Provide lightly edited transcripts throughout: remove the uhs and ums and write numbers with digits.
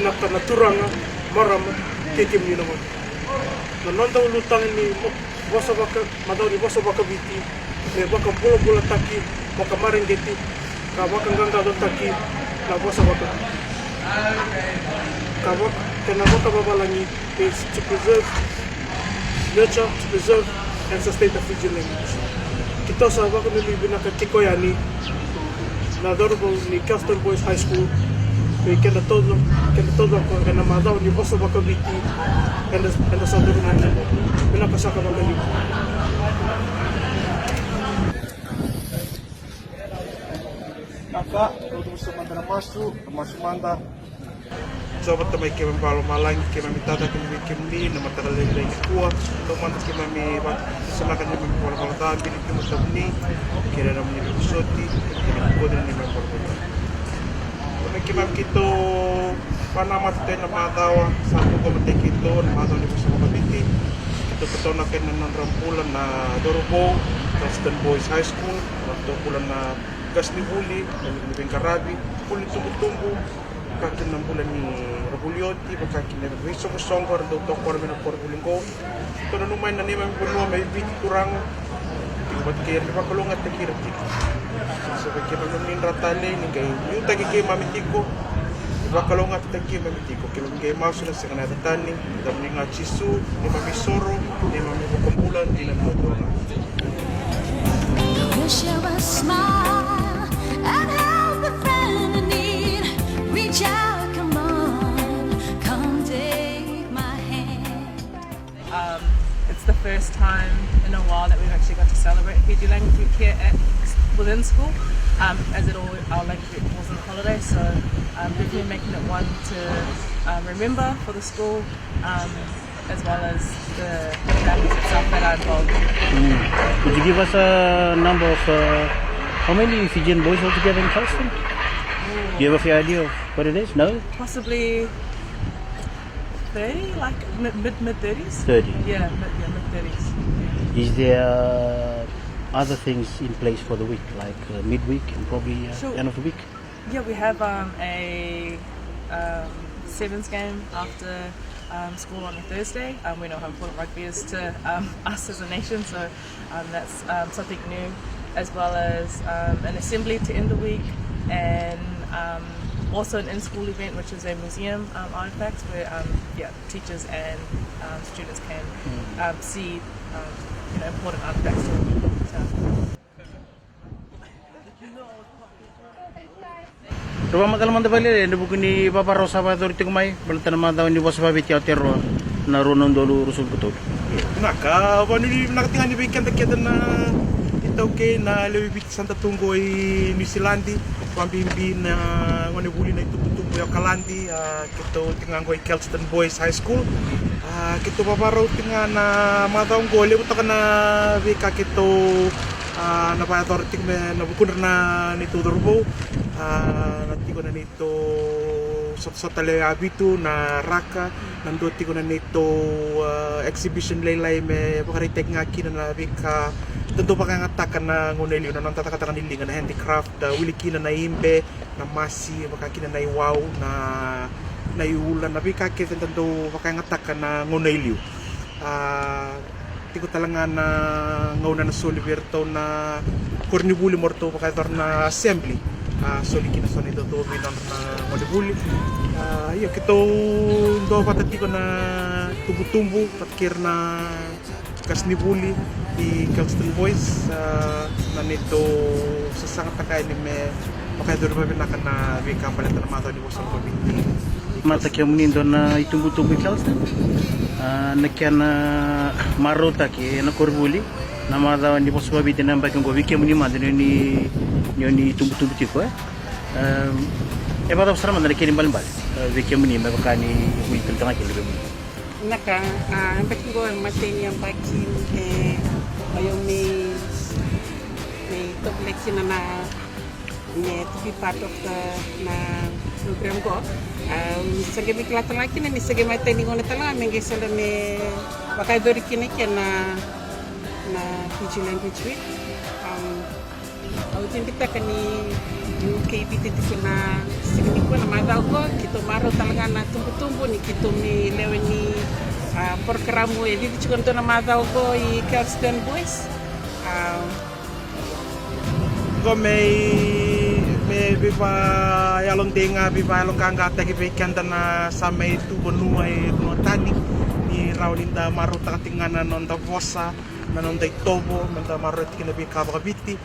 naka na turanga marama keke mni naman. Na nanda ulutang ni bosa baka madau ni bosa baka Viti me baka bola taki baka marengeti ka baka ganga do taki na bosa baka ka baka kena baka babalangi is to preserve, nurture, to preserve and sustain the Fijian language. Kita sa baka nilibin na katikoyani na dorbo ni Kelston Boys High School. Kena todo ko kena madau ni bosa baka Viti and sa durungan pina kasaka baka ni Naka todo sa manda na masu manda sobat tamay kay mambalo malang kay mamitada kay kimni na mataralay lay kuwa to man kay mami sa makan ni mambalo balata binit mo tabni kay na mo ni soti ko din ni mambalo Kimam kito panamat tayo na matawa sa ako kumatay kito na matawa ni Bosa Baka Viti ito na kayo ng rampulan na Dorbo Kelston Boys High School rampulan na Gasnibuli ng Kurabui kulit tumbo kakin ng bulan ni Rabulioti kakin na Riso Kusongkor do tokor na Kurabulinggo ito na numay na naman puno may Viti kurang tibat kaya di ba kulungat na kirti so kaya namin ratale ni kay yung tagi kay mamitiko di ba kulungat tagi mamitiko kaya kay maso na sa kanata tani dami nga chisu ni mamisoro ni mamibukambulan di na moto na wish you a smile and help a friend in need reach out come on come take my hand. It's the first time in a while that we've actually got to celebrate Fiji Language Week here within school, as our language week falls on holiday, so definitely making it one to remember for the school, as well as the families itself that are involved. Could you give us a number of how many Fijian boys altogether in Kelston? Do you have a fair idea of what it is? No? Possibly 30, like mid-30s. 30? Yeah, mid-30s. Is there other things in place for the week, like midweek and probably Sure. end of the week? Yeah, we have a sevens game after school on a Thursday. We know how important rugby is to us as a nation, so that's something new, as well as an assembly to end the week, and also an in-school event, which is a museum artifacts where teachers and students can see important artifacts. Ruang magalang manda balik ni buku ni Papa Rosa Bator tinggal mai belum manda ni Bosa Baka Viti Aotearoa na runon dulu rusul betul. Naka wani nakatingan ni weekend kita na ito kay na lewibit Santa Tunggoy New Zealandi pambimbi na wani buli na itutubo yung kalandi kito tingan ko Kelston Boys High School kito babaraw tingan na mataong gole buta ka na wika kito na payator tingme na bukuner na nito Dorbo nanti ko na nito sa Abitu na Raka nanduti ko na nito exhibition laylay me pakaritek ngaki na wika tentu pakangatakan na nguneli na nang tatakatakan nili na handicraft wilikina na imbe na masi makakina na iwaw na iulan na bikake tentu pakangatakan na nguneli tiko talaga na ngauna na soliberto na Kurabui morto pakator na assembly solikina sa nito to binon na Kurabui iyo kito do patati ko na tubo-tubo patkir na Kasnibuli di Kelston Boys na nito sa sangat takay ni me makadurba binaka na wika palit na mata ni Bosa Baka Viti Mata kaya munindo na itumbu-tumbu Kelston nakian marota ki na Kurabui na mada ni Bosa Baka Viti na bakang gobi kaya munima ni itumbu-tumbu tiko pada usara mana kini bal-bal wika munima bakani witul tengah kilo Naka, ang ko matay yung vaccine ayong may complex na to be part of the na program ko. Sa gabi klata laki na sa gabi matay ni ko na talaga may gisala ni bakay dori kinik na Fiji Language Week. Autin kita kani UK Viti na signi ko na madao ko kito maro talaga na tumbu-tumbu ni kito mi lewe ni Kurabui Viti chukon to na madao ko I Kelston boys. Ko me viva yalong denga viva yalong kangata ki vekanda na sa me tu bonua e no tani ni raulinda maro takatingana nonda vosa na nonda itobo nonda maro kina bi kaba Viti.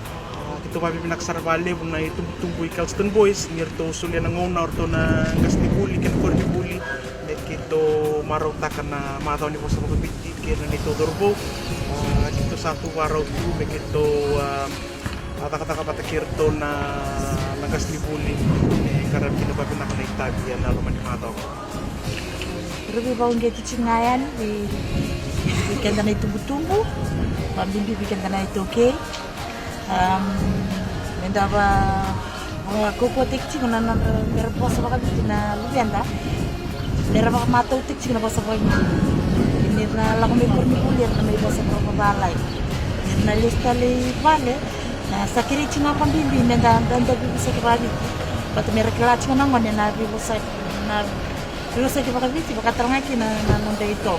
Ito pa pinagsarvale na itumbu I Kelston boys nirto sulia na ngona orto na gasni buli kan Kurabui net kito maro taka na mataw ni vosa ko Viti kina nito dorbo kito satu waraw tu me kito kata-kata patakirto na nagasni buli karena kinababi na kanaitabi na luman ni mataw ko. Rubi baung gitu cingayan di weekend na tumbu-tumbu, pambimbi weekend na ito okay. Nenda ba kuko tekci na mera bosa baka na lubianda. Mera baka matau tekci na bosa baka ini na lagu mekor mikulir na may bosa baka balay. Na lista li vale na sakiri cina pambimbi nenda danda bisa kebali. Batu mera kelaci na ngon na bosa na bosa ke baka Viti baka terangaki na nonda itu.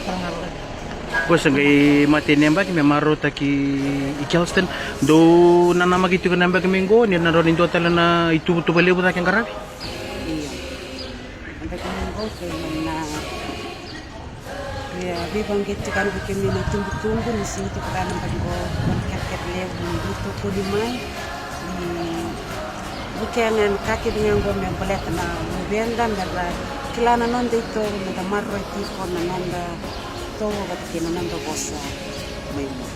Terangaki. Pues ngai mati nemba ki memaro taki I Kelston do nana magitu ka nemba ki mengo ni na ron indo tala na itu bale buta kang karabi. Iya. Anda kami ke na ya bibang gitu kan bikin na tumbu-tumbu ni sini tu kan bagi go ket-ket lebu itu ko di mai bukan kaki dengan go me bolet na mubendan daga kilana non dito na marro iti ko na nanda to ba't kinananda ko sa may mo.